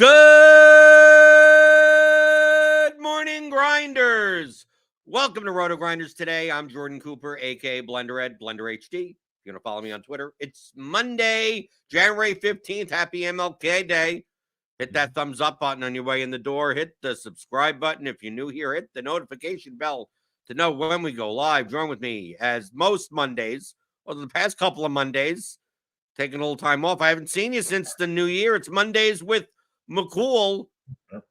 Good morning, grinders. Welcome to RotoGrinders Today. I'm Jordan Cooper, a.k.a. BlenderHD, BlenderHD. If you're going to follow me on Twitter, it's Monday, January 15th. Happy MLK Day. Hit that thumbs up button on your way in the door. Hit the subscribe button if you're new here. Hit the notification bell to know when we go live. Join with me as most Mondays, or the past couple of Mondays, taking a little time off. I haven't seen you since the new year. It's Mondays with Mccool.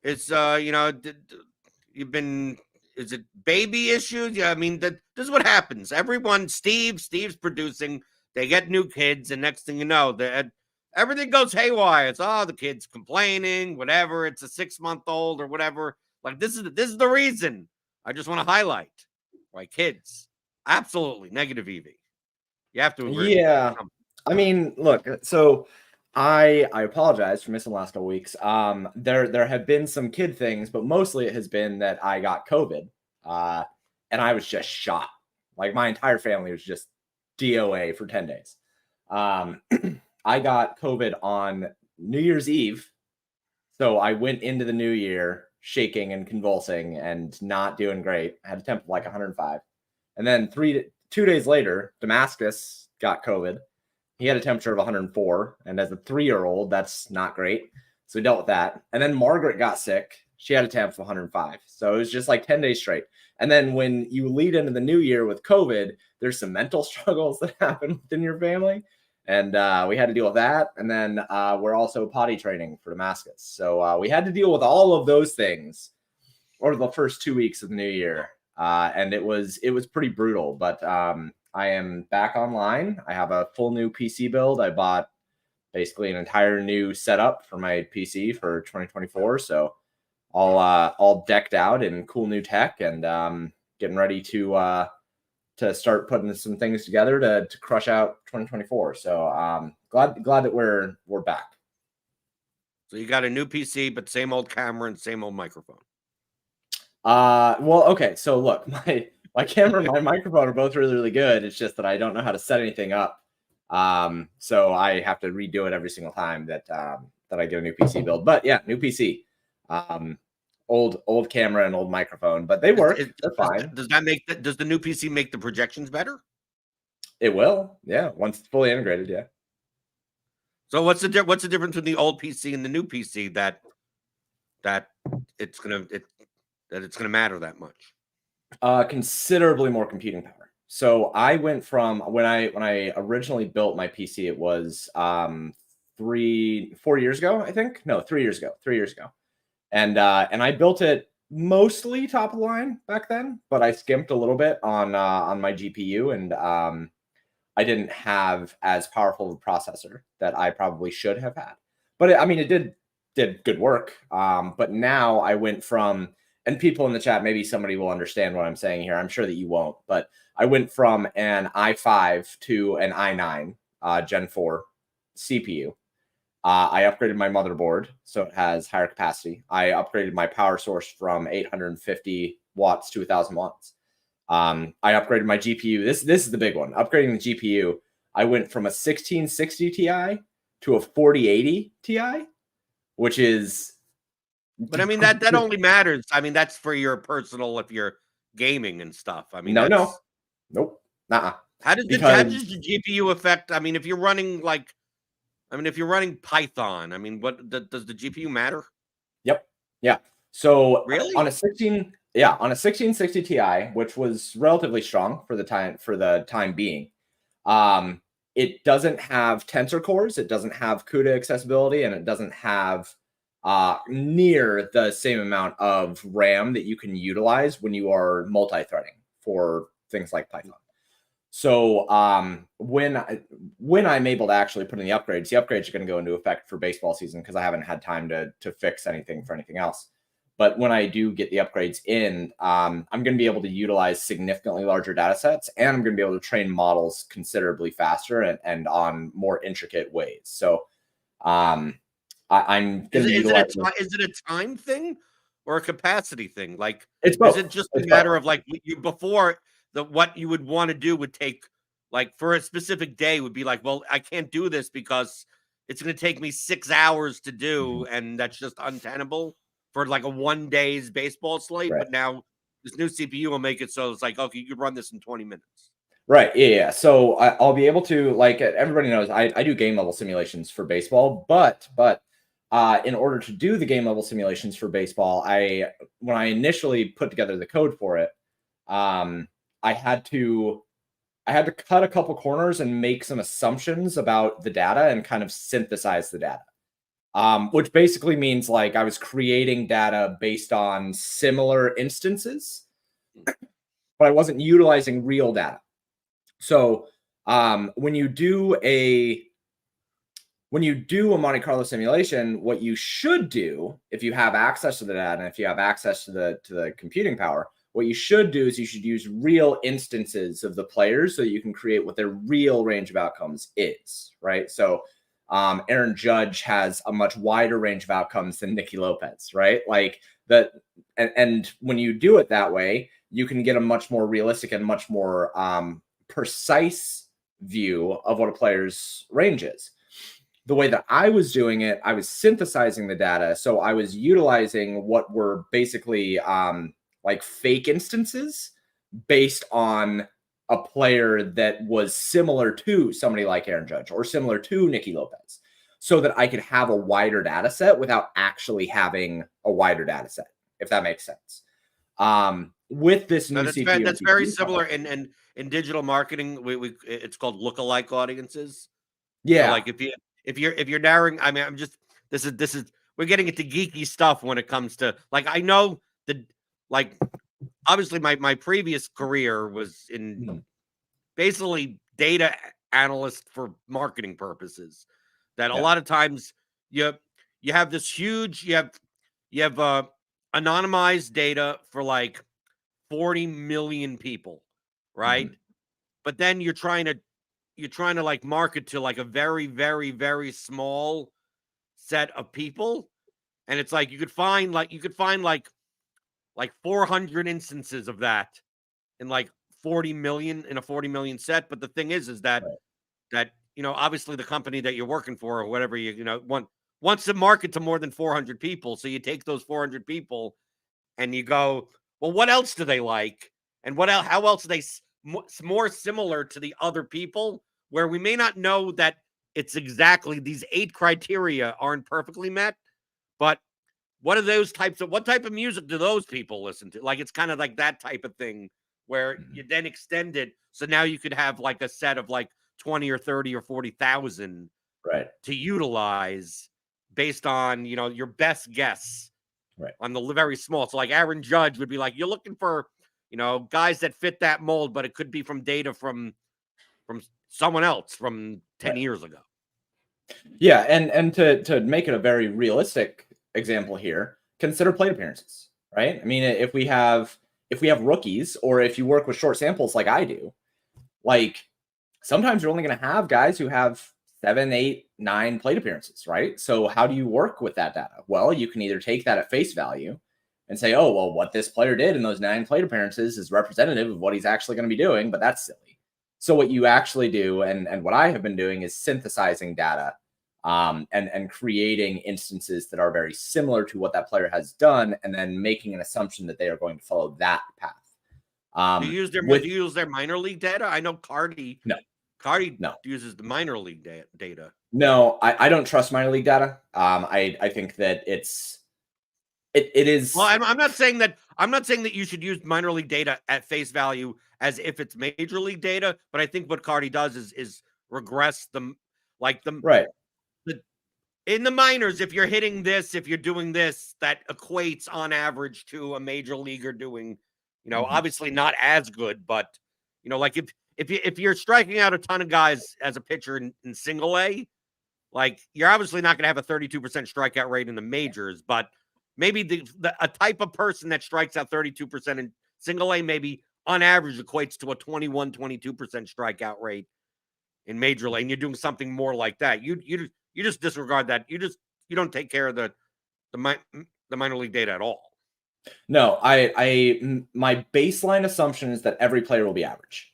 It's you've been, is it baby issues? Yeah, I mean, this is what happens. Everyone, Steve's producing, they get new kids, and next thing you know, everything goes haywire. It's the kid's complaining, whatever. It's a 6-month-old or whatever. Like this is the reason. I just want to highlight why kids absolutely negative EV. You have to agree. Yeah. I mean, look, so I apologize for missing the last couple weeks. There have been some kid things, but mostly it has been that I got COVID, and I was just shot. Like my entire family was just DOA for 10 days. I got COVID on New Year's Eve, so I went into the new year shaking and convulsing and not doing great. I had a temp of like 105, and then 2 days later, Damascus got COVID. He had a temperature of 104, and as a 3-year-old, that's not great. So we dealt with that. And then Margaret got sick. She had a temp of 105. So it was just like 10 days straight. And then when you lead into the new year with COVID, there's some mental struggles that happen within your family. And we had to deal with that. And then we're also potty training for Damascus. So we had to deal with all of those things over the first 2 weeks of the new year. And it was pretty brutal, but I am back online. I have a full new PC build. I bought basically an entire new setup for my PC for 2024. So all decked out in cool new tech, and getting ready to start putting some things together to crush out 2024. So glad that we're back. So you got a new PC, but same old camera and same old microphone. Well, okay. So look, my camera and my microphone are both really, really good. It's just that I don't know how to set anything up. So I have to redo it every single time that I get a new PC build. But yeah, new PC. Old camera and old microphone, but they work. They're fine. Does the new PC make the projections better? It will. Yeah, once it's fully integrated, yeah. So what's the difference between the old PC and the new PC that it's gonna matter that much? Considerably more computing power. So I went from when I originally built my PC, it was 4 years ago, I think. No, 3 years ago. 3 years ago. And I built it mostly top of the line back then, but I skimped a little bit on my GPU, and I didn't have as powerful of a processor that I probably should have had. But it did good work. But now I went from, and people in the chat, maybe somebody will understand what I'm saying here. I'm sure that you won't, but I went from an i5 to an i9 Gen 4 CPU. I upgraded my motherboard so it has higher capacity. I upgraded my power source from 850 watts to 1,000 watts. I upgraded my GPU. This is the big one. Upgrading the GPU, I went from a 1660 Ti to a 4080 Ti, which is... But I mean, that only matters. I mean, that's for your personal, if you're gaming and stuff. I mean, nope, nuh-uh. How does the GPU affect? I mean, if you're running Python, I mean, does the GPU matter? Yep. Yeah. So really, on a 1660 Ti, which was relatively strong for the time being, it doesn't have tensor cores, it doesn't have CUDA accessibility, and it doesn't have near the same amount of RAM that you can utilize when you are multi-threading for things like Python. So when I'm able to actually put in the upgrades are going to go into effect for baseball season because I haven't had time to fix anything for anything else. But when I do get the upgrades in, I'm going to be able to utilize significantly larger data sets, and I'm going to be able to train models considerably faster and on more intricate ways. So I'm going to utilize... Is it a time thing or a capacity thing? Like, it's both. Is it just a matter of like before what you would want to do would take, like, for a specific day would be like, well, I can't do this because it's going to take me 6 hours to do, and that's just untenable for like a 1 day's baseball slate. Right. But now this new CPU will make it so it's like, okay, you could run this in 20 minutes. Right. Yeah. So I'll be able to, like, everybody knows I do game level simulations for baseball, but in order to do the game level simulations for baseball, when I initially put together the code for it, I had to cut a couple corners and make some assumptions about the data and kind of synthesize the data. Which basically means like I was creating data based on similar instances, but I wasn't utilizing real data. So when you do a Monte Carlo simulation, what you should do, if you have access to the data and if you have access to the computing power, what you should do is you should use real instances of the players so that you can create what their real range of outcomes is, right? So Aaron Judge has a much wider range of outcomes than Nicky Lopez, right? Like and when you do it that way, you can get a much more realistic and much more precise view of what a player's range is. The way that I was doing it, I was synthesizing the data. So I was utilizing what were basically like fake instances based on a player that was similar to somebody like Aaron Judge or similar to Nicky Lopez, so that I could have a wider data set without actually having a wider data set, if that makes sense. With this new CPU, That's very similar in digital marketing. It's called lookalike audiences. Yeah. So like if you're narrowing, I mean, this is we're getting into geeky stuff when it comes to, like, I know the, like, obviously my previous career was in basically data analyst for marketing purposes. That a lot of times you have this huge, you have anonymized data for like 40 million people, right? But then you're trying to like market to like a very, very, very small set of people. And it's like you could find like 400 instances of that in like 40 million in a 40 million set. But the thing is that obviously the company that you're working for or whatever wants to market to more than 400 people. So you take those 400 people and you go, well, what else do they like? And how else are they more similar to the other people, where we may not know that it's exactly these 8 criteria aren't perfectly met, but what type of music do those people listen to? Like, it's kind of like that type of thing where you then extend it. So now you could have like a set of like 20 or 30 or 40,000 to utilize based on, your best guess on the very small. So like Aaron Judge would be like, you're looking for, guys that fit that mold, but it could be from data from someone else from 10 years ago. Yeah, and to make it a very realistic example here, consider plate appearances, right? I mean, if we have rookies, or if you work with short samples like I do, like sometimes you're only going to have guys who have 7, 8, 9 plate appearances, right? So how do you work with that data? Well, you can either take that at face value and say, oh, well, what this player did in those 9 plate appearances is representative of what he's actually going to be doing, but that's silly. So what you actually do, and what I have been doing, is synthesizing data and creating instances that are very similar to what that player has done, and then making an assumption that they are going to follow that path. Do you use their minor league data? I know Cardi uses the minor league data. No, I don't trust minor league data. I think that it is. Well, I'm not saying that you should use minor league data at face value as if it's major league data, but I think what Cardi does is regress them, like them right. In the minors, if you're hitting this, if you're doing this, that equates on average to a major leaguer doing, obviously not as good, but like if you're striking out a ton of guys as a pitcher in single A, like, you're obviously not going to have a 32% strikeout rate in the majors, but maybe a type of person that strikes out 32% in single A maybe on average equates to a 22% strikeout rate in major league, and you're doing something more like that. You just disregard that. You don't take care of the minor league data at all. No, my baseline assumption is that every player will be average.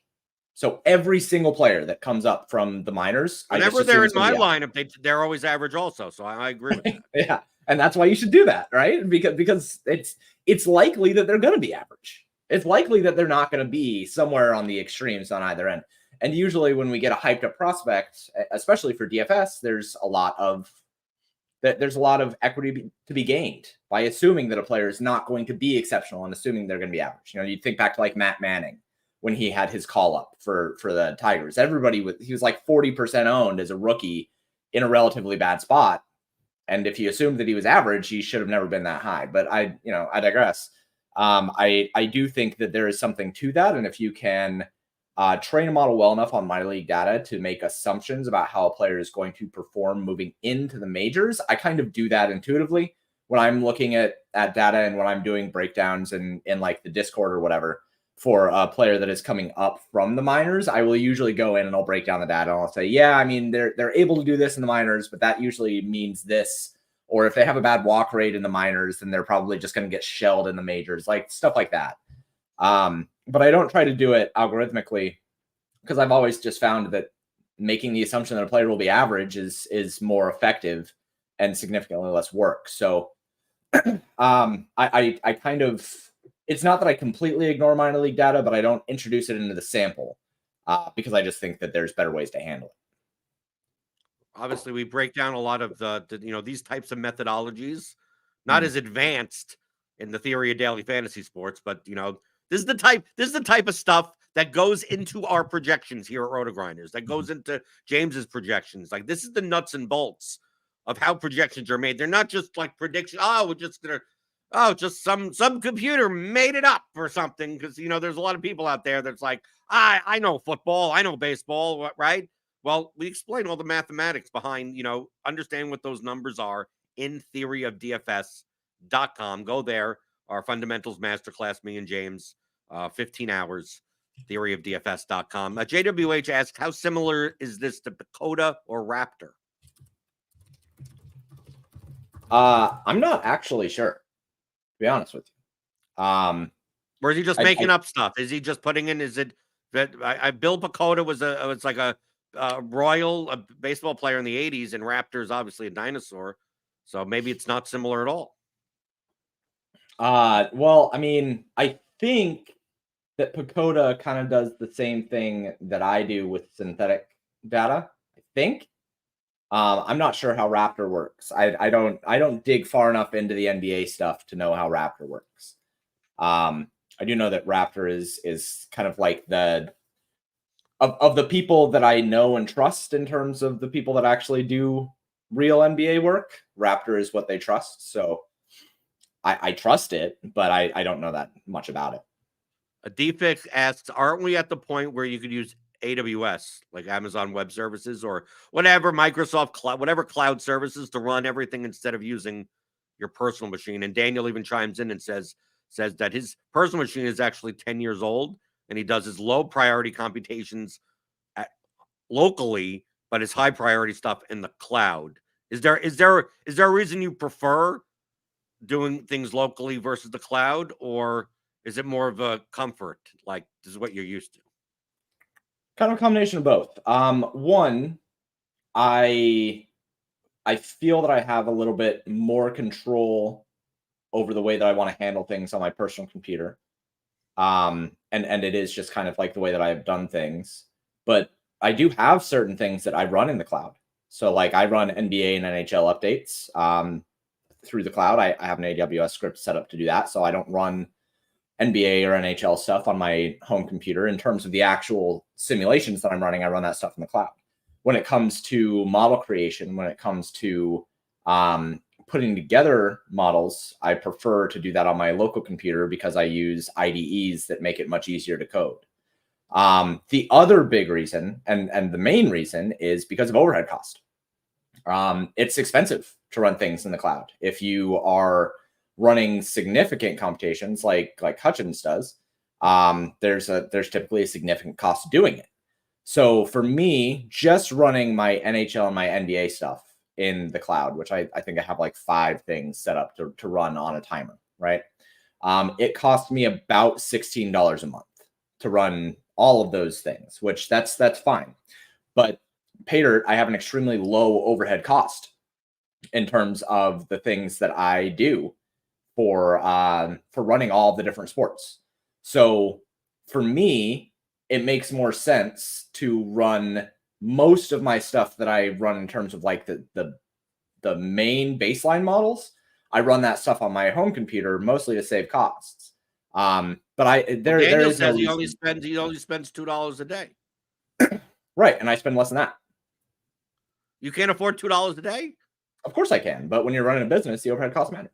So every single player that comes up from the minors, Whenever I just they're assume in it's gonna my be average. lineup, they're always average also. So I agree with that. Yeah, and that's why you should do that, right? Because it's likely that they're going to be average. It's likely that they're not going to be somewhere on the extremes on either end. And usually, when we get a hyped up prospect, especially for DFS, there's a lot of equity to be gained by assuming that a player is not going to be exceptional and assuming they're going to be average. You know, you'd think back to like Matt Manning when he had his call up for the Tigers. He was like 40% owned as a rookie in a relatively bad spot. And if you assumed that he was average, he should have never been that high. But I digress. I do think that there is something to that. And if you can train a model well enough on minor league data to make assumptions about how a player is going to perform moving into the majors, I kind of do that intuitively when I'm looking at data and when I'm doing breakdowns in like the Discord or whatever for a player that is coming up from the minors. I will usually go in and I'll break down the data and I'll say, yeah, I mean, they're able to do this in the minors, but that usually means this. Or if they have a bad walk rate in the minors, then they're probably just going to get shelled in the majors, like stuff like that. But I don't try to do it algorithmically because I've always just found that making the assumption that a player will be average is more effective and significantly less work. So I kind of, it's not that I completely ignore minor league data, but I don't introduce it into the sample because I just think that there's better ways to handle it. Obviously, we break down a lot of these types of methodologies, not as advanced in the theory of daily fantasy sports, but this is the type of stuff that goes into our projections here at RotoGrinders, that goes into James's projections. Like, this is the nuts and bolts of how projections are made. They're not just like predictions. Oh, we're just gonna, just some computer made it up or something. Because there's a lot of people out there that's like, I know football, I know baseball, right? Well, we explain all the mathematics behind, understanding what those numbers are in theoryofdfs.com. Go there. Our fundamentals masterclass, me and James, 15 hours, theoryofdfs.com. JWH asks, how similar is this to Pacoda or Raptor? I'm not actually sure, to be honest with you. Or is he just making up stuff? Is he just putting in, is it that Bill Pacoda was like a Royal, a baseball player in the 80s, and Raptor is obviously a dinosaur. So maybe it's not similar at all. Well, I mean, I think that Pacoda kind of does the same thing that I do with synthetic data. I think. I'm not sure how Raptor works. I don't dig far enough into the NBA stuff to know how Raptor works. I do know that Raptor is kind of like of the people that I know and trust in terms of the people that actually do real NBA work. Raptor is what they trust. So I trust it, but I don't know that much about it. A Defix asks, aren't we at the point where you could use AWS, like Amazon Web Services or whatever, Microsoft Cloud, whatever cloud services, to run everything instead of using your personal machine? And Daniel even chimes in and says that his personal machine is actually 10 years old and he does his low priority computations locally, but his high priority stuff in the cloud. Is there a reason you prefer doing things locally versus the cloud, or is it more of a comfort, like this is what you're used to? Kind of a combination of both. One, I feel that I have a little bit more control over the way that I want to handle things on my personal computer. And it is just kind of like the way that I have done things. But I do have certain things that I run in the cloud. So like I run NBA and NHL updates through the cloud. I have an AWS script set up to do that. So I don't run NBA or NHL stuff on my home computer. In terms of the actual simulations that I'm running, I run that stuff in the cloud. When it comes to model creation, when it comes to putting together models, I prefer to do that on my local computer because I use IDEs that make it much easier to code. The other big reason, and the main reason, is because of overhead cost. It's expensive to run things in the cloud. If you are running significant computations like Hutchins does, there's typically a significant cost to doing it. So for me, just running my NHL and my NBA stuff in the cloud, which I think I have like 5 things set up to run on a timer, right? It cost me about $16 a month to run all of those things, which that's fine. But PayDirt, I have an extremely low overhead cost in terms of the things that I do for running all the different sports. So for me, it makes more sense to run most of my stuff that I run in terms of like the main baseline models. I run that stuff on my home computer mostly to save costs. But there is no reason. he only spends $2 a day. Right, and I spend less than that. You can't afford $2 a day? Of course I can, but when you're running a business, the overhead costs matter.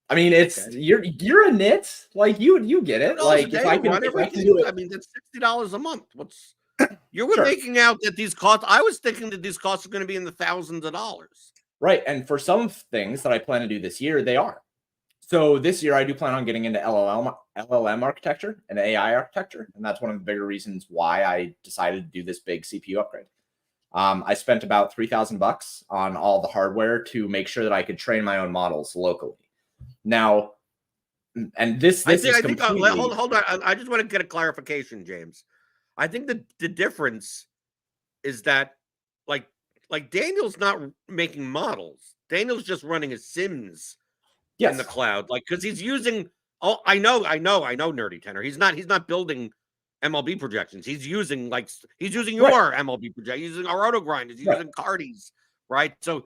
I mean, it's okay. You're a nit, like you get it. Like if I can do it, I mean, that's $60 a month. What's you were making out that these costs? I was thinking that these costs are going to be in the thousands of dollars. Right, and for some things that I plan to do this year, they are. So this year, I do plan on getting into LLM architecture and AI architecture, and that's one of the bigger reasons why I decided to do this big CPU upgrade. I spent about $3,000 on all the hardware to make sure that I could train my own models locally. Now, and this I think hold on. I just want to get a clarification, James. I think that the difference is that like Daniel's not making models. Daniel's just running his sims in the cloud, like because he's using. Oh, I know, Nerdy Tenor. He's not building MLB projections. He's using your MLB project. He's using our RotoGrinders. He's using Cardi's, right? So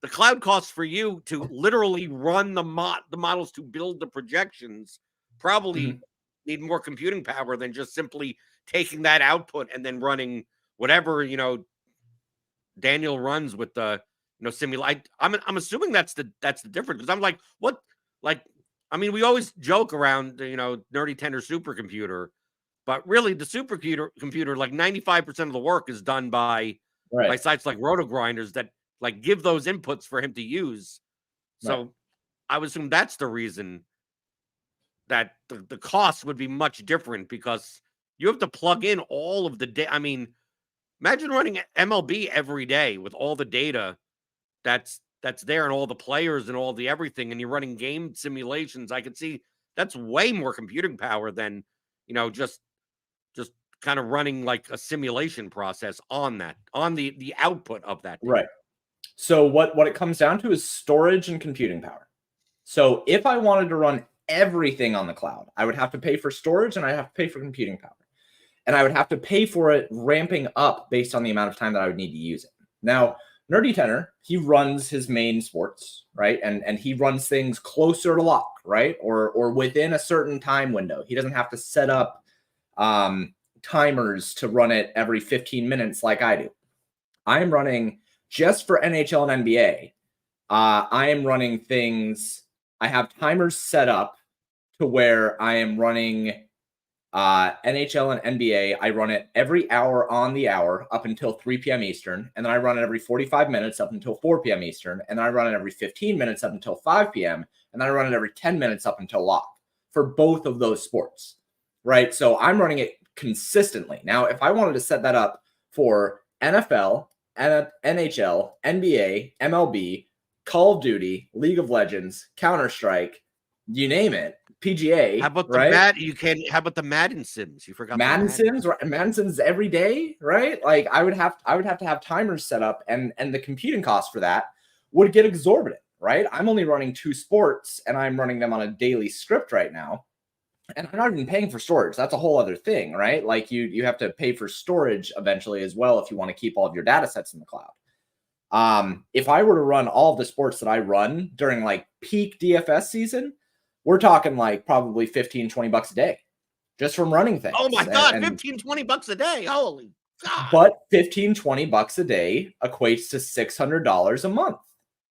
the cloud costs for you to literally run the models to build the projections probably need more computing power than just simply taking that output and then running whatever Daniel runs with the simulate. I'm assuming that's the difference, because I'm like, what? Like, I mean, we always joke around Nerdy Tenor supercomputer, but really the supercomputer, like 95% of the work is done by sites like RotoGrinders that like give those inputs for him to use. So I would assume that's the reason that the cost would be much different, because you have to plug in all of the data. I mean, imagine running MLB every day with all the data that's there and all the players and all the everything, and you're running game simulations. I could see that's way more computing power than just kind of running like a simulation process on the output of that data. Right. So what it comes down to is storage and computing power. So if I wanted to run everything on the cloud, I would have to pay for storage and I have to pay for computing power. And I would have to pay for it ramping up based on the amount of time that I would need to use it. Now, Nerdy Tenor, he runs his main sports, right? And he runs things closer to lock, right? Or within a certain time window. He doesn't have to set up timers to run it every 15 minutes like I do. I am running just for NHL and NBA. I am running things. I have timers set up to where I am running NHL and NBA. I run it every hour on the hour up until 3 p.m. Eastern. And then I run it every 45 minutes up until 4 p.m. Eastern. And then I run it every 15 minutes up until 5 p.m. And then I run it every 10 minutes up until lock for both of those sports, right? So I'm running it consistently. Now, if I wanted to set that up for NFL, NHL, NBA, MLB, Call of Duty, League of Legends, Counter-Strike, you name it, PGA. How about how about the Madden Sims? You forgot Madden Sims, right? Madden Sims every day, right? Like I would have to have timers set up, and the computing cost for that would get exorbitant, right? I'm only running 2 sports and I'm running them on a daily script right now. And I'm not even paying for storage. That's a whole other thing, right? Like you have to pay for storage eventually as well if you want to keep all of your data sets in the cloud. If I were to run all of the sports that I run during like peak DFS season, we're talking like probably $15-20 a day just from running things. Oh my God, $15-20 a day. Holy God. But $15-20 a day equates to $600 a month.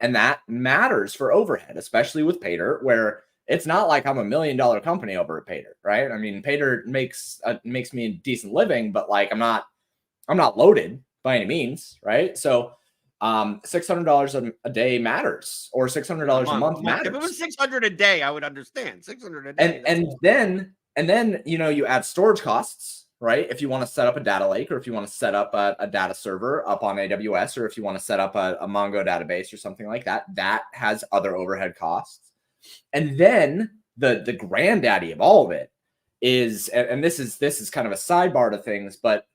And that matters for overhead, especially with PayDirt, where it's not like I'm $1 million company over at PayDirt, right? I mean, PayDirt makes me a decent living, but like I'm not loaded by any means, right? So $600 a day matters, or $600 a month matters. If it was $600 a day, I would understand. $600 a day, and then you add storage costs, right? If you want to set up a data lake, or if you want to set up a data server up on AWS, or if you want to set up a Mongo database or something like that, that has other overhead costs. And then the granddaddy of all of it is, and this is kind of a sidebar to things, but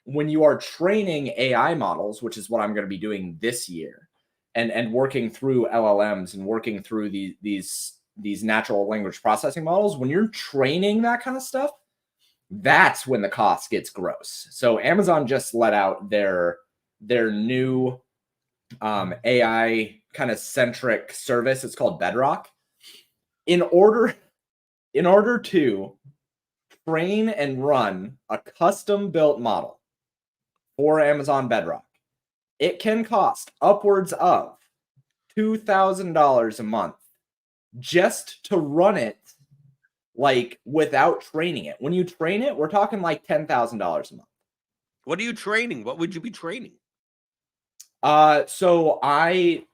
when you are training AI models, which is what I'm going to be doing this year, and working through LLMs and working through these natural language processing models, when you're training that kind of stuff, that's when the cost gets gross. So Amazon just let out their new AI kind of centric service. It's called Bedrock. In order to train and run a custom built model for Amazon Bedrock, it can cost upwards of $2,000 a month just to run it, like without training it. When you train it, we're talking like $10,000 a month. What are you training? What would you be training? So I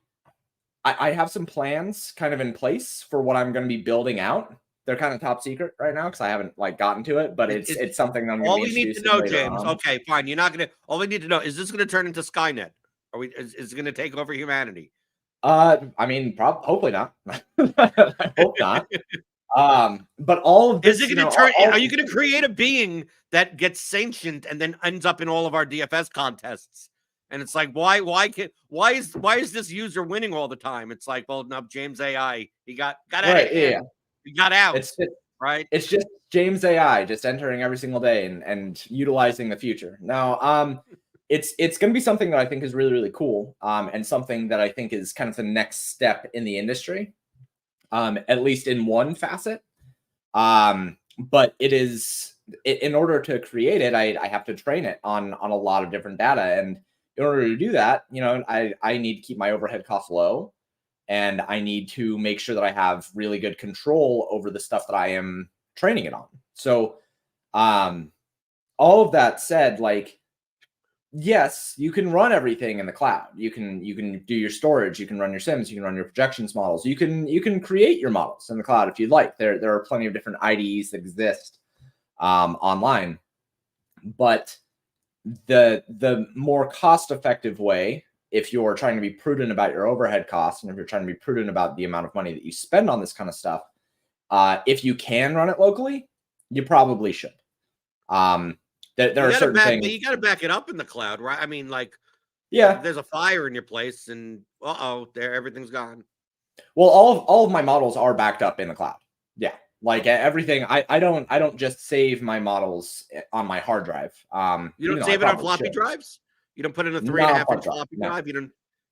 have some plans kind of in place for what I'm going to be building out. They're kind of top secret right now because I haven't like gotten to it, but it's something that I'm going to be introducing all we need to know, later James. on. Okay, fine. You're not going to. All we need to know is this going to turn into Skynet? Is it going to take over humanity? I mean, hopefully not. I hope not. But all of this, is it going to turn? Are you going to create a being that gets sentient and then ends up in all of our DFS contests? And it's like, why is this user winning all the time? It's like, well, no, James AI, he got out of hand. Yeah. He got out. Right. It's just James AI just entering every single day and utilizing the future. Now, it's going to be something that I think is really, really cool. And something that I think is kind of the next step in the industry. At least in one facet. But it is, in order to create it, I have to train it on a lot of different data. And in order to do that, I need to keep my overhead costs low, and I need to make sure that I have really good control over the stuff that I am training it on. So, all of that said, like, yes, you can run everything in the cloud. You can do your storage. You can run your sims. You can run your projections models. You can create your models in the cloud if you'd like. There are plenty of different IDEs that exist online, but the more cost-effective way, if you're trying to be prudent about your overhead costs and if you're trying to be prudent about the amount of money that you spend on this kind of stuff, if you can run it locally, you probably should. There are certain things. You got to back it up in the cloud, right? I mean, like, yeah, there's a fire in your place, and there everything's gone. Well, all of my models are backed up in the cloud. Yeah, like everything. I don't just save my models on my hard drive. You don't save it on floppy drives. You don't put in a 3.5-inch floppy drive.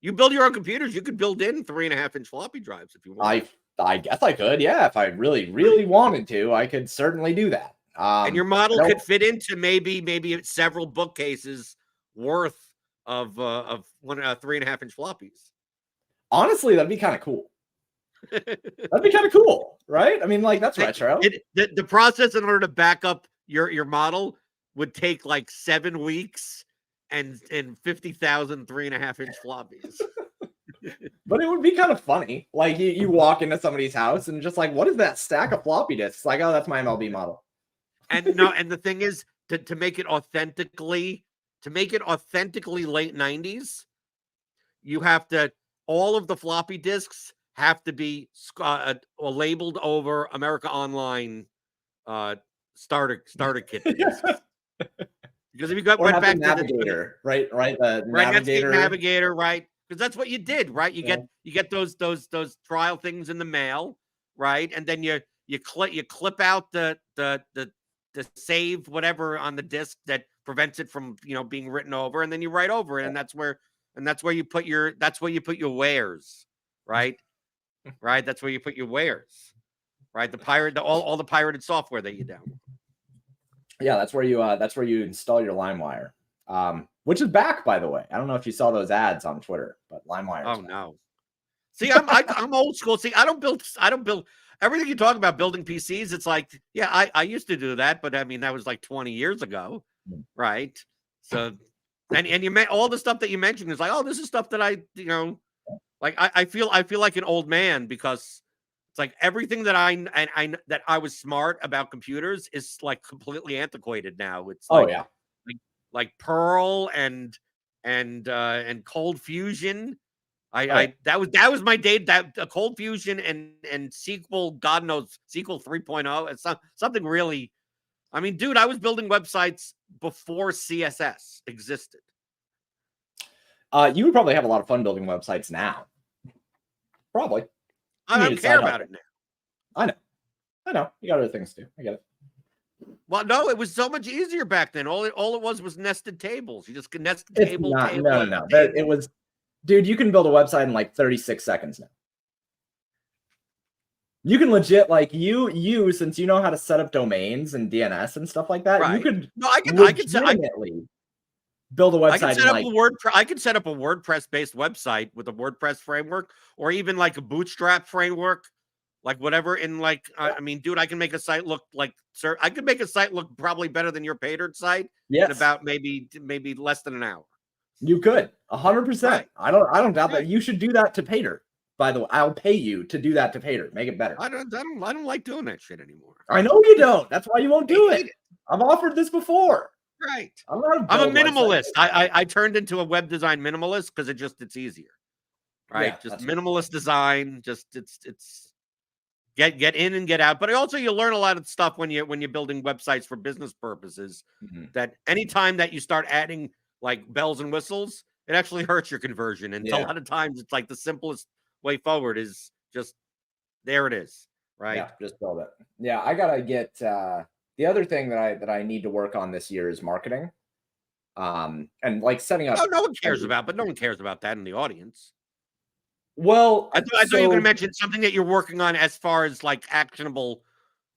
You build your own computers. You could build in 3.5-inch floppy drives if you want. I guess I could. Yeah, if I really wanted to, I could certainly do that. And your model could fit into maybe several bookcases worth of 3.5-inch floppies. Honestly, that'd be kind of cool. That'd be kind of cool, right? I mean, like, that's retro. The process in order to back up your model would take like 7 weeks and 50,000 3.5-inch floppies. But it would be kind of funny. Like, you walk into somebody's house and just like, what is that stack of floppy disks? Like, oh, that's my MLB model. And the thing is, to make it authentically late 90s, you have to, all of the floppy disks have to be labeled over America Online starter kit disks. Because if you went back to Navigator, right, the Navigator, right? Because that's what you did, right? You get those trial things in the mail, right? And then you clip out the save whatever on the disk that prevents it from being written over, and then you write over it, and that's where you put your wares, right? Right, that's where you put your wares, right? All the pirated software that you download. Yeah, that's where you install your LimeWire, which is back, by the way. I don't know if you saw those ads on Twitter, but LimeWire. Oh no! See, I'm old school. See, I don't build. Everything you talk about building PCs, it's like, yeah, I used to do that, but I mean, that was like 20 years ago, right? So, and you meant all the stuff that you mentioned is like, oh, this is stuff that like I feel like an old man, because it's like everything that I was smart about computers is like completely antiquated now. It's like, like Perl and Cold Fusion That was my day. That Cold Fusion and SQL, God knows, SQL 3.0. It's something really. I mean, dude, I was building websites before CSS existed. You would probably have a lot of fun building websites now. Probably. I don't care about it now. I know. You got other things to do. I get it. Well, no, it was so much easier back then. All it was nested tables. You just could nest It's table. not, table, no. table. It was, dude, you can build a website in like 36 seconds now. You can legit, like, you since you know how to set up domains and DNS and stuff like that, you could legitimately build a website. I could set up a WordPress-based website with a WordPress framework, or even like a Bootstrap framework, like whatever. In like, I mean, dude, I can make a site look like, sir, I could make a site look probably better than your Paydirt site in about maybe less than an hour. You could 100%. I don't doubt that. You should do that to Paydirt. By the way, I'll pay you to do that to Paydirt. Make it better. I don't like doing that shit anymore. I know you don't. That's why you won't do it. I've offered this before. Right. I'm a minimalist. I turned into a web design minimalist because it's easier. Right. Just minimalist design. Just it's get in and get out. But also you learn a lot of stuff when you're building websites for business purposes. That anytime that you start adding like bells and whistles, it actually hurts your conversion. And a lot of times it's like the simplest way forward is just there it is. Right. Yeah, just build it. Yeah, I gotta get the other thing that I need to work on this year is marketing. And like setting up. Oh, no one cares about, but no one cares about that in the audience. Well, I thought you were going to mention something that you're working on as far as like actionable,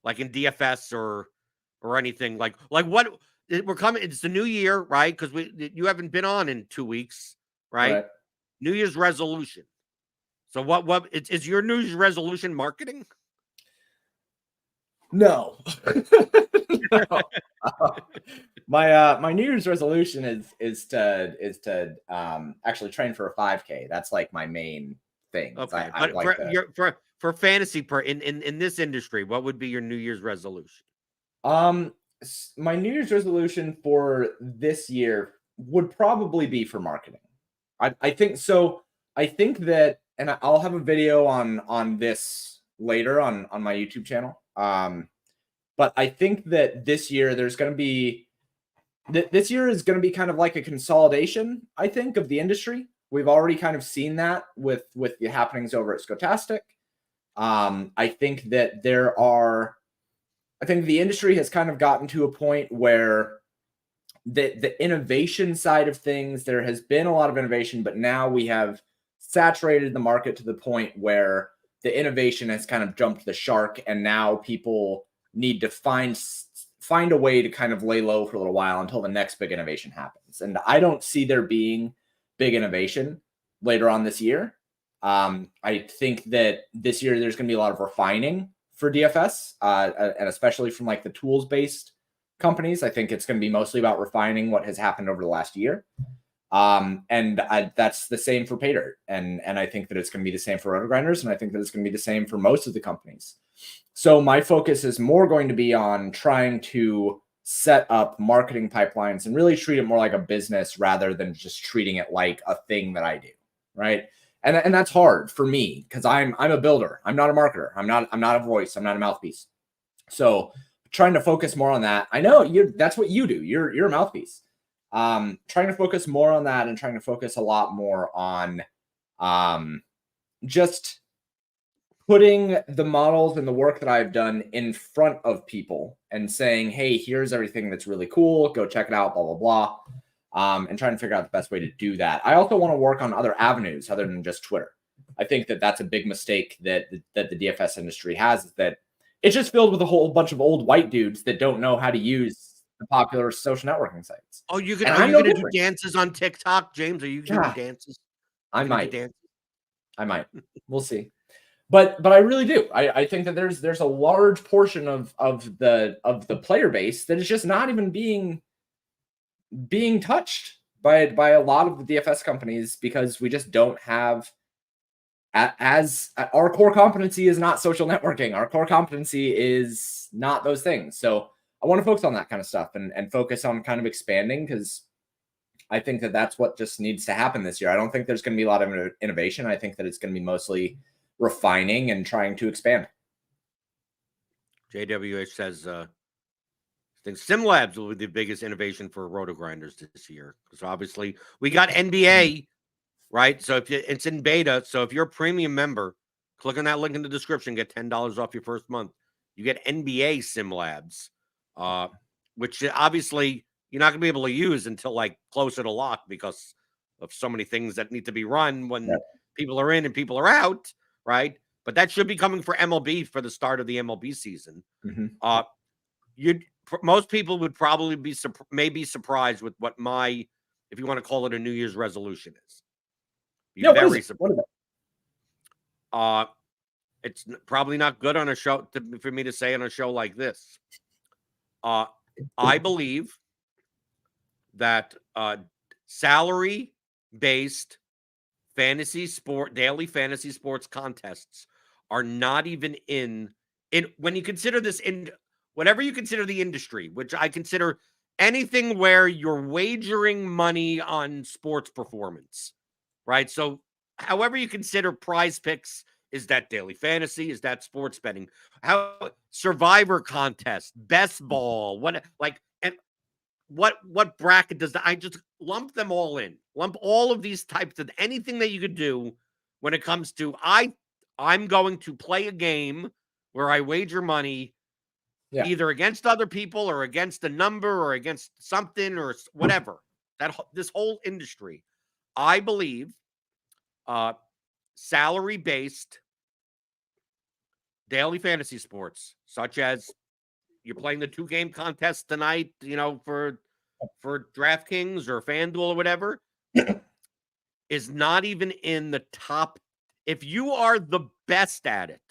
like in DFS or anything like what we're coming. It's the new year, right? Because you haven't been on in 2 weeks, right? New Year's resolution. So what is your New Year's resolution? Marketing? No. No. My New Year's resolution is to actually train for a 5K. That's like my main thing. Okay, but for fantasy in this industry, what would be your New Year's resolution? My New Year's resolution for this year would probably be for marketing. I think so. I think that, and I'll have a video on this later on my YouTube channel. But I think that this year there's going to be this year is going to be kind of like a consolidation, I think, of the industry. We've already kind of seen that with the happenings over at Skotastic. I think that I think the industry has kind of gotten to a point where the innovation side of things, there has been a lot of innovation, but now we have saturated the market to the point where the innovation has kind of jumped the shark, and now people need to find a way to kind of lay low for a little while until the next big innovation happens. And I don't see there being big innovation later on this year. I think that this year there's going to be a lot of refining for DFS, and especially from like the tools-based companies. I think it's going to be mostly about refining what has happened over the last year. And that's the same for Paydirt. And I think that it's going to be the same for RotoGrinders, and I think that it's going to be the same for most of the companies. So my focus is more going to be on trying to set up marketing pipelines and really treat it more like a business rather than just treating it like a thing that I do, right? And that's hard for me because I'm a builder. I'm not a marketer. I'm not a voice. I'm not a mouthpiece. So trying to focus more on that. I know that's what you do. You're a mouthpiece. Trying to focus more on that and trying to focus a lot more on just putting the models and the work that I've done in front of people and saying, hey, here's everything that's really cool. Go check it out, blah, blah, blah. And trying to figure out the best way to do that. I also want to work on other avenues other than just Twitter. I think that that's a big mistake that the DFS industry has, is that it's just filled with a whole bunch of old white dudes that don't know how to use the popular social networking sites. Oh, are you going to do dances on TikTok, James? Are you doing dances? I might. We'll see. But I really do. I think that there's a large portion of the player base that is just not even being touched by a lot of the DFS companies, because we just don't have, as our core competency is not social networking. Our core competency is not those things. So I want to focus on that kind of stuff and focus on kind of expanding, because I think that that's what just needs to happen this year. I don't think there's going to be a lot of innovation. I think that it's going to be mostly refining and trying to expand. JWH says, I think SimLabs will be the biggest innovation for RotoGrinders this year. Because obviously we got NBA, right? So if it's in beta, so if you're a premium member, click on that link in the description, get $10 off your first month. You get NBA SimLabs, which obviously you're not going to be able to use until like closer to lock because of so many things that need to be run when people are in and people are out, right? But that should be coming for MLB for the start of the MLB season. Most people would probably be surprised with what my, if you want to call it a New Year's resolution is. Very surprised. It's probably not good on a show for me to say on a show like this. I believe that salary-based daily fantasy sports contests are not even in when you consider this in whatever you consider the industry, which I consider anything where you're wagering money on sports performance, right? So however you consider Prize Picks, is that daily fantasy? Is that sports betting? How Survivor contest, best ball, what bracket does that? I just lump them all in. Lump all of these types of anything that you could do when it comes to I'm going to play a game where I wager money either against other people or against a number or against something or whatever. This whole industry, I believe, salary-based daily fantasy sports, such as you're playing the 2-game contest tonight, for DraftKings or FanDuel or whatever, is not even in the top. If you are the best at it,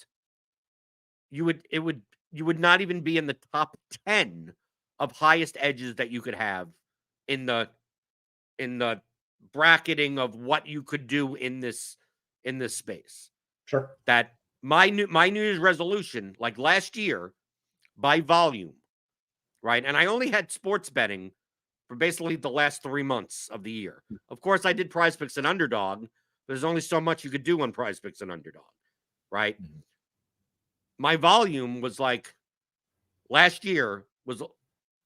you would not even be in the top 10 of highest edges that you could have in the bracketing of what you could do in this space. Sure. That my New Year's resolution, like last year, by volume, right? And I only had sports betting for basically the last 3 months of the year. Of course, I did Prize Picks and Underdog. There's only so much you could do on Prize Picks and Underdog, right? My volume was like last year was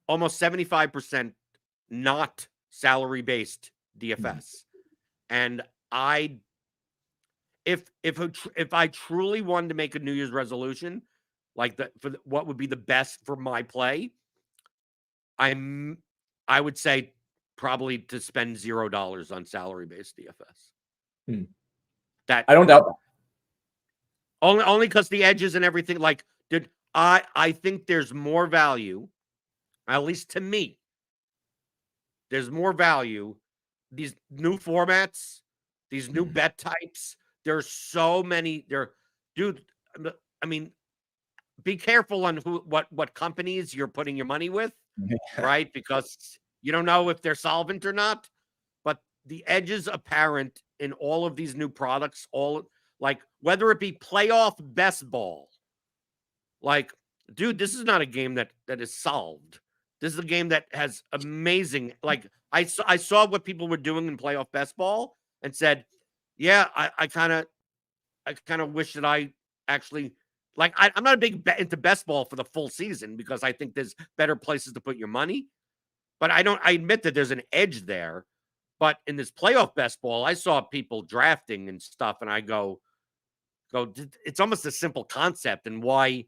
almost 75% not salary-based DFS. And if I truly wanted to make a New Year's resolution, like what would be the best for my play, I would say probably to spend $0 on salary-based DFS. That I don't doubt that. Only because the edges and everything. Like, I think there's more value, at least to me. There's more value. These new formats, these new bet types. There's so many. Dude. I mean, be careful on what companies you're putting your money with, right? Because you don't know if they're solvent or not. But the edges apparent in all of these new products, like whether it be playoff best ball, like, dude, this is not a game that is solved. This is a game that has amazing. Like I saw what people were doing in playoff best ball and said, yeah, I kind of wish that I actually. Like, I'm not a big into best ball for the full season because I think there's better places to put your money. But I admit that there's an edge there. But in this playoff best ball, I saw people drafting and stuff, and I go, it's almost a simple concept. And why,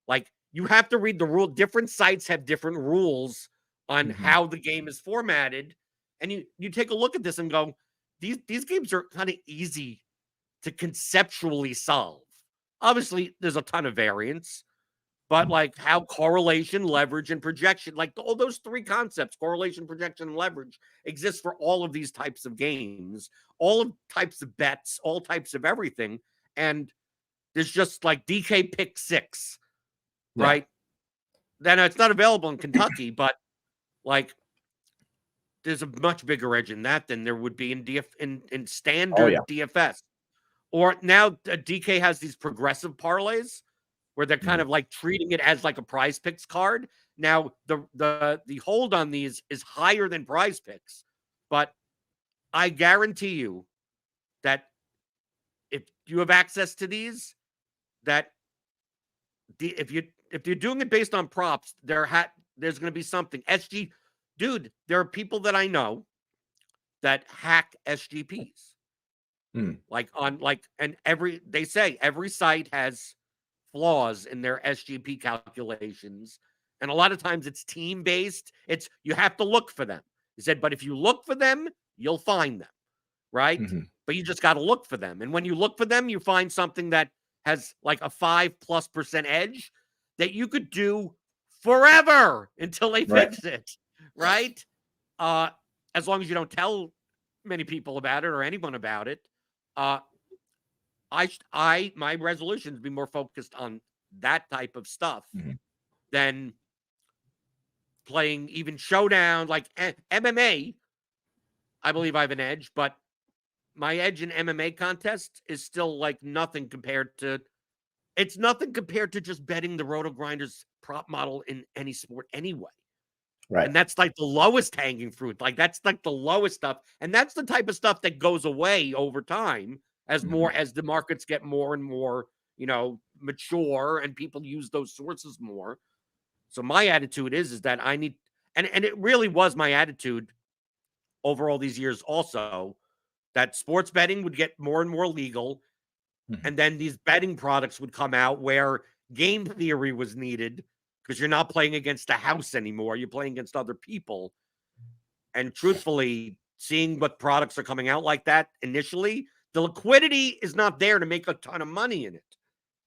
like, you have to read the rule. Different sites have different rules on how the game is formatted. And you take a look at this and go, these games are kind of easy to conceptually solve. Obviously, there's a ton of variance, but like how correlation, leverage, and projection, like all those 3 concepts, correlation, projection, and leverage, exist for all of these types of games, all of types of bets, all types of everything. And there's just like DK pick 6, right? Then it's not available in Kentucky, but like there's a much bigger edge in that than there would be in standard DFS. Or now DK has these progressive parlays where they're kind of like treating it as like a Prize Picks card. Now the hold on these is higher than Prize Picks, But I guarantee you that if you have access to these, that if you're doing it based on props, there's going to be something. Dude, there are people that I know that hack SGPs. And they say every site has flaws in their SGP calculations. And a lot of times it's team based. You have to look for them. He said, but if you look for them, you'll find them. Right. But you just got to look for them. And when you look for them, you find something that has like a 5+% edge that you could do forever until they fix it. Right. As long as you don't tell many people about it or anyone about it. My resolution is to be more focused on that type of stuff than playing even showdown like MMA. I believe I have an edge, but my edge in MMA contests is still like nothing compared to just betting the RotoGrinders prop model in any sport anyway. Right. And that's like the lowest hanging fruit. Like that's like the lowest stuff. And that's the type of stuff that goes away over time as the markets get more and more, mature and people use those sources more. So my attitude is that I need, and it really was my attitude over all these years also, that sports betting would get more and more legal. And then these betting products would come out where game theory was needed because you're not playing against a house anymore. You're playing against other people. And truthfully, seeing what products are coming out like that initially, the liquidity is not there to make a ton of money in it.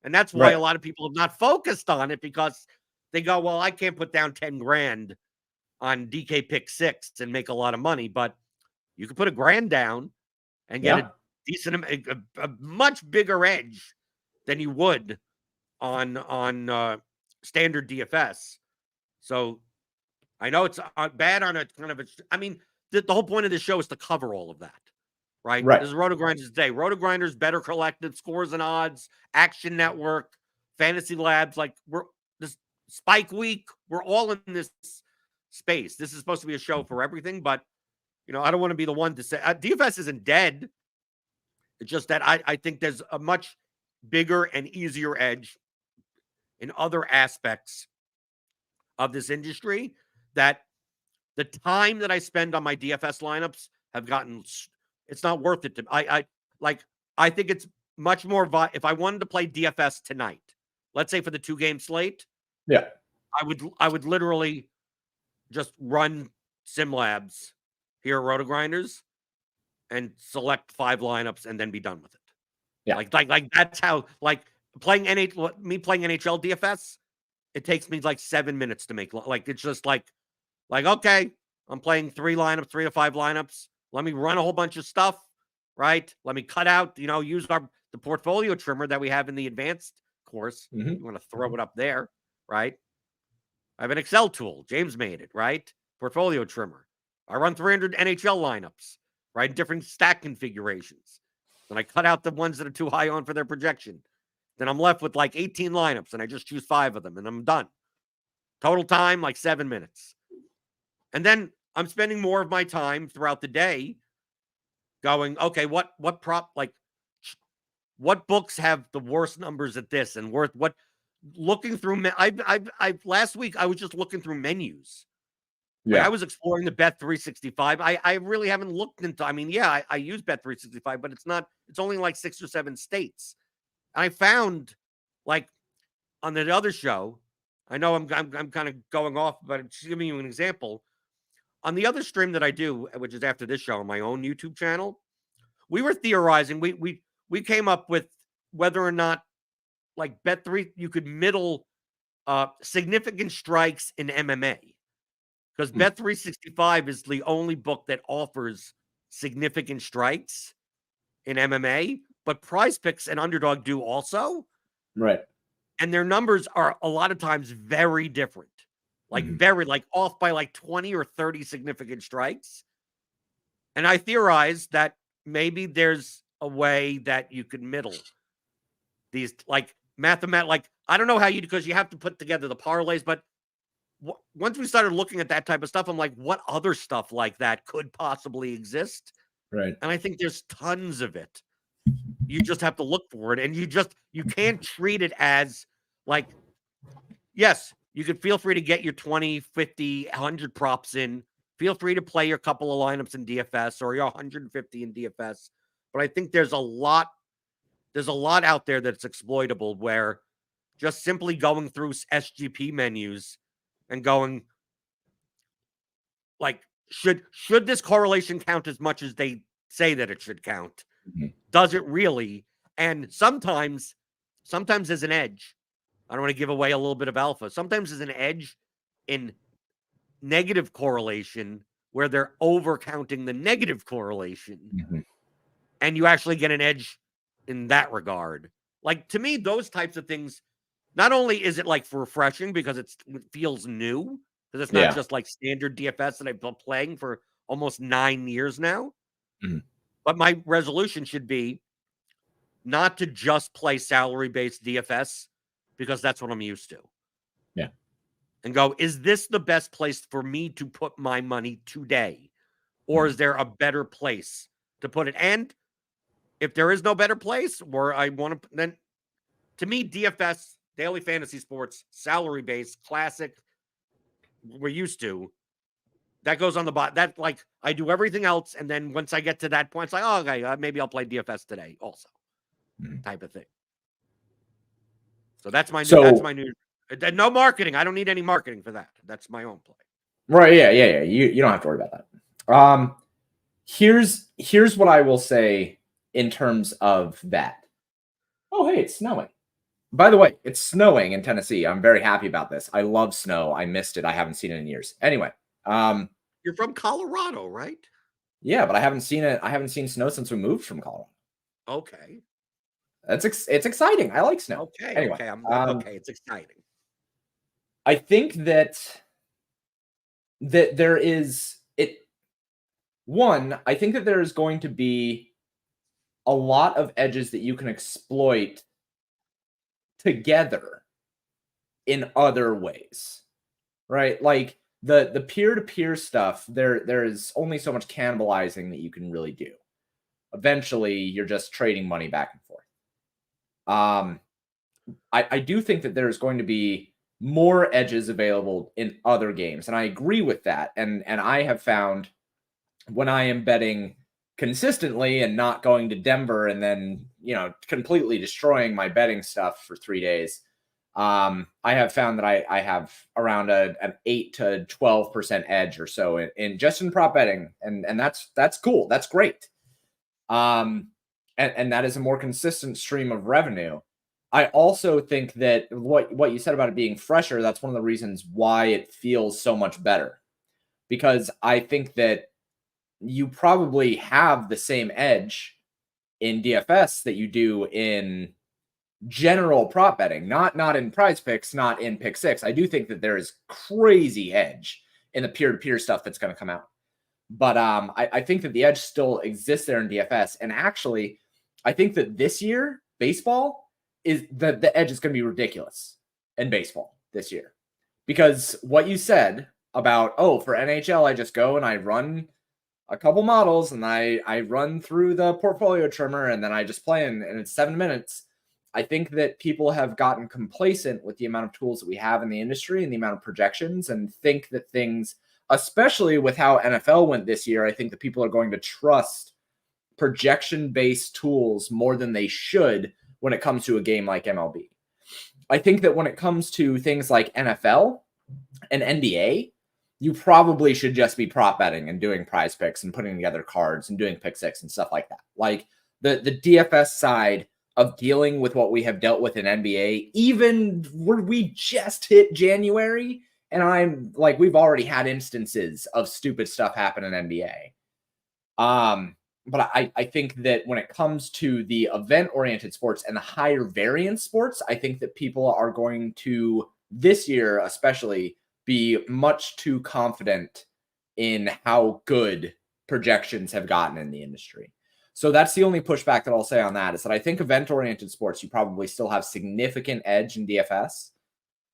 And that's why a lot of people have not focused on it, because they go, well, I can't put down 10 grand on DK pick 6 and make a lot of money, but you could put $1,000 down and get a decent, a much bigger edge than you would on standard DFS. So I know it's bad on a kind of the whole point of this show is to cover all of that, right? This is RotoGrinders Today. RotoGrinders, Better Collected, Scores and Odds, Action Network, Fantasy Labs. Like this Spike Week, we're all in this space. This is supposed to be a show for everything, but I don't want to be the one to say DFS isn't dead. It's just that I think there's a much bigger and easier edge in other aspects of this industry, that the time that I spend on my DFS lineups have gotten, it's not worth it to I think it's much more if I wanted to play DFS tonight, let's say for the 2-game slate, I would literally just run SimLabs here at RotoGrinders and select 5 lineups and then be done with it. Like that's how, like, playing NHL DFS, it takes me like 7 minutes to make. Like, it's just like, okay, I'm playing 3 to 5 lineups. Let me run a whole bunch of stuff, right? Let me cut out, use the portfolio trimmer that we have in the advanced course. You want to throw it up there, right? I have an Excel tool. James made it, right? Portfolio trimmer. I run 300 NHL lineups, right? Different stack configurations. Then I cut out the ones that are too high on for their projection. Then I'm left with like 18 lineups, and I just choose 5 of them, and I'm done. Total time, like 7 minutes. And then I'm spending more of my time throughout the day going, okay, what books have the worst numbers at this, and looking through. Last week I was just looking through menus. I was exploring the Bet365. I really haven't looked into. I use Bet365, but it's only like 6 or 7 states. And I found, like, on the other show, I know I'm kind of going off, but just giving you an example. On the other stream that I do, which is after this show on my own YouTube channel, we were theorizing. We came up with whether or not, like, Bet3, you could middle significant strikes in MMA. Because Bet365 is the only book that offers significant strikes in MMA, but Prize Picks and Underdog do also. Right. And their numbers are a lot of times very different. Like off by like 20 or 30 significant strikes. And I theorize that maybe there's a way that you could middle these, like, I don't know how because you have to put together the parlays, but once we started looking at that type of stuff, I'm like, what other stuff like that could possibly exist? Right. And I think there's tons of it. You just have to look for it, and you can't treat it as like, yes, you could feel free to get your 20, 50, 100 props in. Feel free to play your couple of lineups in DFS or your 150 in DFS. But I think there's a lot out there that's exploitable where just simply going through SGP menus and going like, should this correlation count as much as they say that it should count? Mhm. Does it really? And sometimes there's an edge. I don't want to give away a little bit of alpha. Sometimes there's an edge in negative correlation where they're overcounting the negative correlation, Mhm. and you actually get an edge in that regard. Like, to me, those types of things, not only is it like refreshing because it feels new, because it's not Yeah. just like standard DFS that I've been playing for almost 9 years now. Mhm. But my resolution should be not to just play salary-based DFS because that's what I'm used to. Yeah. And go, is this the best place for me to put my money today? Or is there a better place to put it? And if there is no better place where I want to, then to me, DFS, daily fantasy sports, salary-based, classic, we're used to, that goes on the bot. That, like, I do everything else, and then once I get to that point, it's like, oh, okay, maybe I'll play DFS today also, type of thing. So that's my new. No marketing. I don't need any marketing for that. That's my own play. Right. Yeah. You don't have to worry about that. Here's what I will say in terms of that. Oh, hey, it's snowing. By the way, it's snowing in Tennessee. I'm very happy about this. I love snow. I missed it. I haven't seen it in years. Anyway, You're from Colorado, right? yeah, but I haven't seen it. I haven't seen snow since we moved from Colorado. Okay. It's exciting. I like snow. Okay. Anyway, Okay. Okay. It's exciting. I think that there is it. One, I think that there is going to be a lot of edges that you can exploit together in other ways, right? Like the peer-to-peer stuff, there is only so much cannibalizing that you can really do. Eventually, you're just trading money back and forth. I do think that there's going to be more edges available in other games, and I agree with that. And I have found when I am betting consistently and not going to Denver and then, completely destroying my betting stuff for 3 days, I have found that I have around an 8 to 12% edge or so in just in prop betting. And that's cool. That's great. And that is a more consistent stream of revenue. I also think that what you said about it being fresher, that's one of the reasons why it feels so much better. Because I think that you probably have the same edge in DFS that you do in general prop betting, not in prize picks, not in pick six. I do think that there is crazy edge in the peer-to-peer stuff that's going to come out. But I think that the edge still exists there in DFS. And actually, I think that this year, baseball is the edge is going to be ridiculous in baseball this year. Because what you said about, for NHL, I just go and I run a couple models and I run through the portfolio trimmer and then I just play and it's 7 minutes. I think that people have gotten complacent with the amount of tools that we have in the industry and the amount of projections, and think that things, especially with how NFL went this year, I think that people are going to trust projection-based tools more than they should when it comes to a game like MLB. I think that when it comes to things like NFL and NBA, you probably should just be prop betting and doing prize picks and putting together cards and doing pick six and stuff like that. Like the DFS side of dealing with what we have dealt with in NBA, even where we just hit January, and I'm like, we've already had instances of stupid stuff happen in NBA. But I think that when it comes to the event-oriented sports and the higher variance sports, I think that people are going to, this year especially, be much too confident in how good projections have gotten in the industry. So that's the only pushback that I'll say on that, is that I think event-oriented sports, you probably still have significant edge in DFS.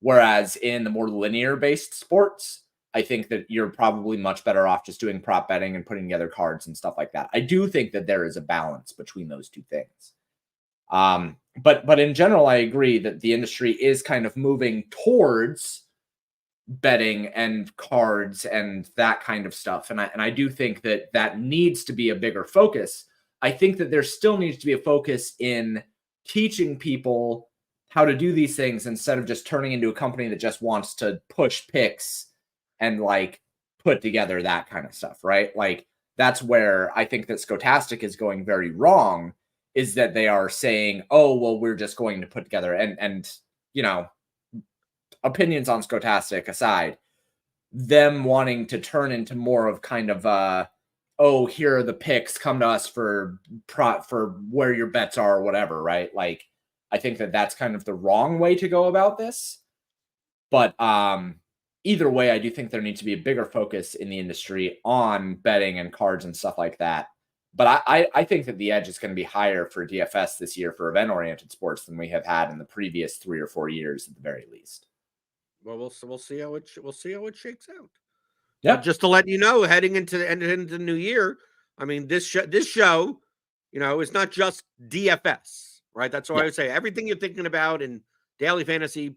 Whereas in the more linear based sports, I think that you're probably much better off just doing prop betting and putting together cards and stuff like that. I do think that there is a balance between those two things. But in general, I agree that the industry is kind of moving towards betting and cards and that kind of stuff. And I do think that that needs to be a bigger focus. I think that there still needs to be a focus in teaching people how to do these things instead of just turning into a company that just wants to push picks and like put together that kind of stuff, right? Like that's where I think that Skotastic is going very wrong, is that they are saying, oh, well, we're just going to put together and you know, opinions on Skotastic aside, them wanting to turn into more of kind of oh, here are the picks, come to us for where your bets are or whatever, right? Like I think that that's kind of the wrong way to go about this. But either way, I do think there needs to be a bigger focus in the industry on betting and cards and stuff like that. But I think that the edge is going to be higher for DFS this year for event-oriented sports than we have had in the previous 3 or 4 years at the very least. Well, we'll see how it shakes out. Yeah. But just to let you know, heading into the new year, I mean this show, you know, is not just DFS, right? That's why I would say everything you're thinking about in daily fantasy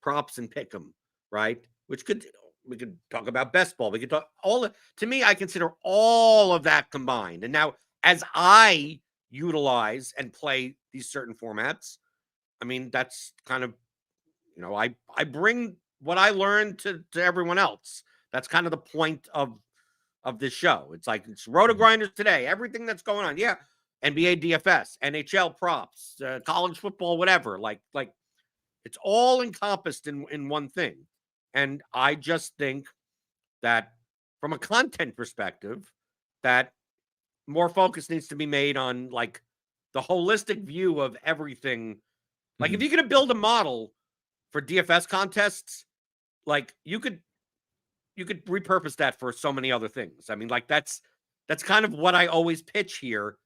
props and pick 'em, right? We could talk about best ball. We could talk to me, I consider all of that combined. And now as I utilize and play these certain formats, I mean, that's kind of, you know, I bring what I learned to everyone else. That's kind of the point of this show. It's like it's RotoGrinders Today, everything that's going on. Yeah, NBA DFS, NHL props, college football, whatever. Like it's all encompassed in one thing. And I just think that from a content perspective, that more focus needs to be made on like the holistic view of everything. Like if you're going to build a model for DFS contests, like you could repurpose that for so many other things. I mean, like that's kind of what I always pitch here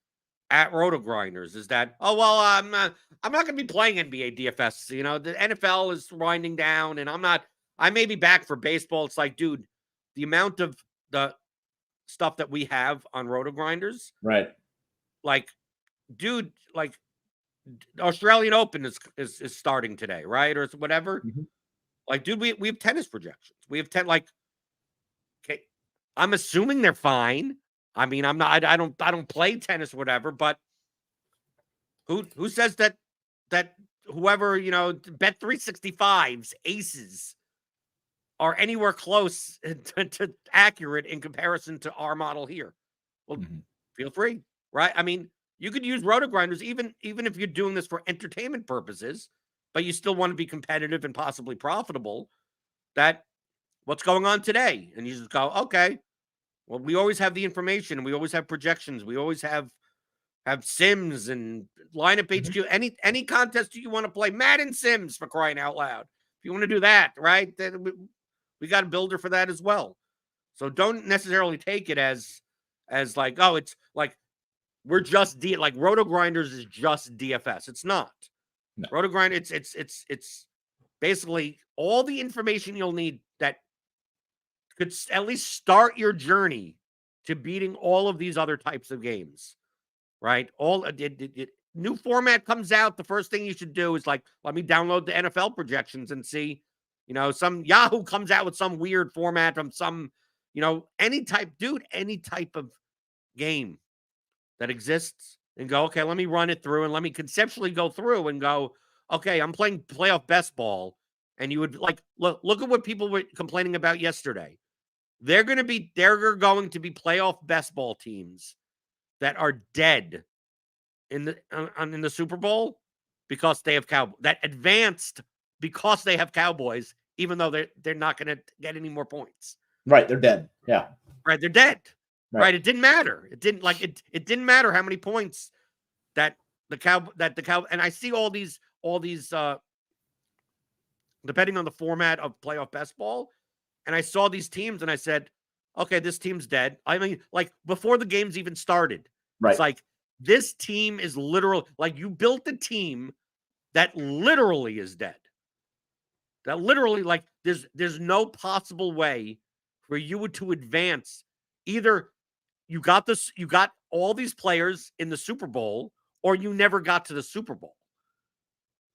at RotoGrinders is that, oh, well, I'm not going to be playing NBA DFS. You know, the NFL is winding down and I may be back for baseball. It's like, dude, the amount of the stuff that we have on RotoGrinders, right? Like, dude, like Australian Open is starting today, right? Or whatever. Like, dude, we have tennis projections. We have like, okay, I'm assuming they're fine. I mean, I don't play tennis or whatever, but who says that whoever, you know, bet 365's aces are anywhere close to accurate in comparison to our model here? Well, feel free, right? I mean, you could use RotoGrinders even if you're doing this for entertainment purposes, but you still want to be competitive and possibly profitable. That what's going on today, and you just go, okay. Well, we always have the information, and we always have projections. We always have Sims and lineup HQ. Any contest you want to play, Madden Sims, for crying out loud. If you want to do that, right, then we got a builder for that as well. So don't necessarily take it as like, oh, it's like we're just like RotoGrinders is just DFS. It's not. No. RotoGrinders, it's basically all the information you'll need that could at least start your journey to beating all of these other types of games, right? New format comes out. The first thing you should do is like, let me download the NFL projections and see, you know, some Yahoo comes out with some weird format from some, you know, any type of game that exists and go, okay, let me run it through and let me conceptually go through and go, okay, I'm playing playoff best ball. And you would like, look at what people were complaining about yesterday. They're going to be playoff best ball teams that are dead in the Super Bowl because they have that advanced because they have Cowboys, even though they're not going to get any more points. Right, they're dead. Yeah. Right, they're dead. Right, it didn't matter. It didn't matter how many points that the Cow and I see all these depending on the format of playoff best ball. And I saw these teams and I said, okay, this team's dead. I mean, like before the games even started, It's like this team is literal. Like you built a team that literally is dead. That literally, like, there's no possible way for you to advance. Either you got all these players in the Super Bowl, or you never got to the Super Bowl.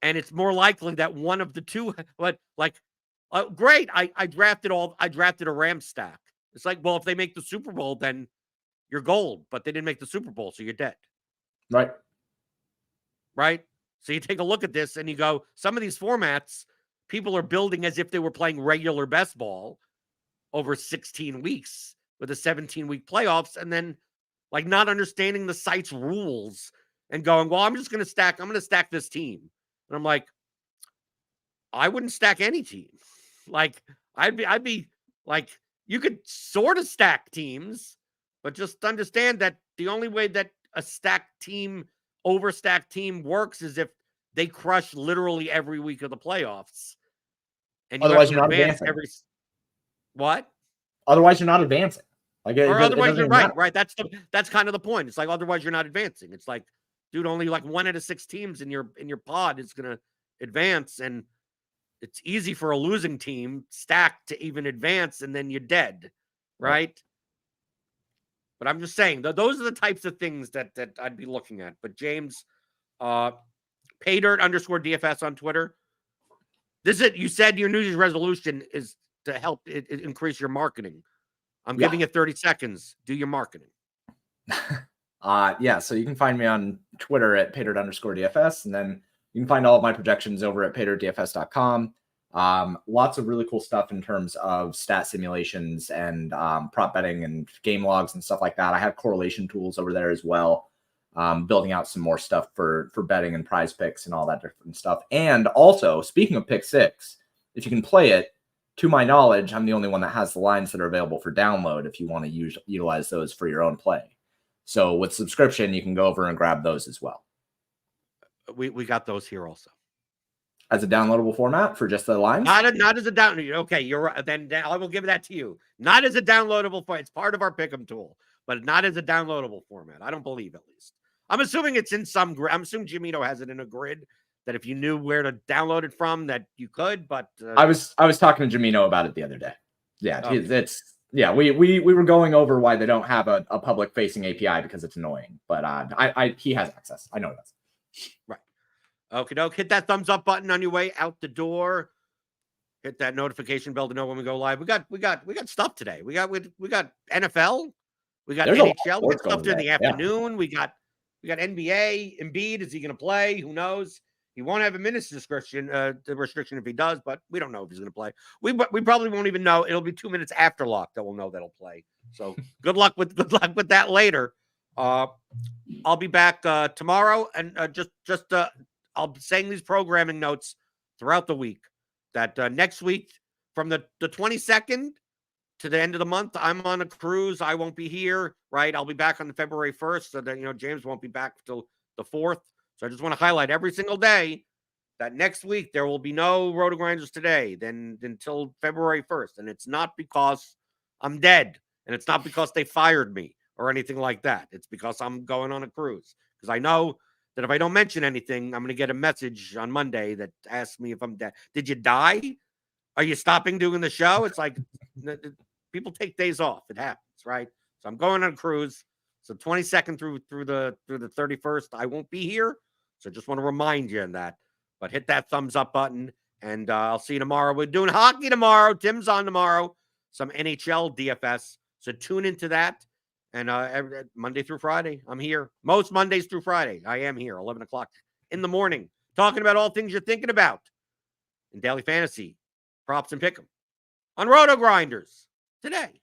And it's more likely that one of the two, but like, great, I drafted a Ram stack. It's like, well, if they make the Super Bowl, then you're gold, but they didn't make the Super Bowl, so you're dead. Right. Right? So you take a look at this and you go, some of these formats, people are building as if they were playing regular best ball over 16 weeks with a 17-week playoffs, and then like not understanding the site's rules and going, well, I'm going to stack this team. And I'm like, I wouldn't stack any team. Like, I'd be like, you could sort of stack teams, but just understand that the only way that a stacked team, overstacked team works is if they crush literally every week of the playoffs. And otherwise, you're not advancing. What? Otherwise, you're not advancing. Like, or otherwise, you're right. Right. That's kind of the point. It's like, otherwise, you're not advancing. It's like, dude, only like 1 out of 6 teams in your pod is going to advance, and it's easy for a losing team stacked to even advance, and then you're dead, right? But I'm just saying, those are the types of things that I'd be looking at. But James, paydirt_DFS on Twitter. This is it. You said your New Year's resolution is to help increase your marketing. I'm giving you 30 seconds. Do your marketing. So you can find me on Twitter at paydirt_DFS, and then you can find all of my projections over at paydirtdfs.com. Lots of really cool stuff in terms of stat simulations and prop betting and game logs and stuff like that. I have correlation tools over there as well, building out some more stuff for betting and prize picks and all that different stuff. And also, speaking of Pick 6, if you can play it, to my knowledge, I'm the only one that has the lines that are available for download if you want to utilize those for your own play. So with subscription, you can go over and grab those as well. We got those here also. As a downloadable format for just the lines? Not as a download. Okay, you're right. Then I will give that to you. Not as a downloadable format. It's part of our pick'em tool, but not as a downloadable format. I don't believe, at least. I'm assuming it's in some grid. I'm assuming Jimito has it in a grid that if you knew where to download it from, that you could. But I was talking to Jimito about it the other day. Yeah, okay. We were going over why they don't have a public facing API because it's annoying. But he has access. I know he does. Right. Okay, doke. Hit that thumbs up button on your way out the door. Hit that notification bell to know when we go live. We got stuff today. We got NFL. We got NHL. We got stuff during the afternoon. Yeah. We got NBA. Embiid, is he going to play? Who knows? He won't have a minutes restriction if he does, but we don't know if he's going to play. We probably won't even know. It'll be 2 minutes after lock that we'll know that he'll play. So good luck with that later. I'll be back tomorrow, and I'll be saying these programming notes throughout the week. That next week, from the 22nd to the end of the month, I'm on a cruise. I won't be here. Right, I'll be back on February 1st. So that James won't be back till the 4th. So I just want to highlight every single day that next week there will be no RotoGrinders Today then until February 1st. And it's not because I'm dead, and it's not because they fired me or anything like that. It's because I'm going on a cruise. Because I know that if I don't mention anything, I'm going to get a message on Monday that asks me if I'm dead. Did you die? Are you stopping doing the show? It's like people take days off. It happens, right? So I'm going on a cruise. So 22nd through the 31st, I won't be here. So just want to remind you of that. But hit that thumbs up button, and I'll see you tomorrow. We're doing hockey tomorrow. Tim's on tomorrow. Some NHL DFS. So tune into that. And Monday through Friday, I'm here. Most Mondays through Friday, I am here, 11 o'clock in the morning, talking about all things you're thinking about in daily fantasy, props, and pick'em on RotoGrinders Today.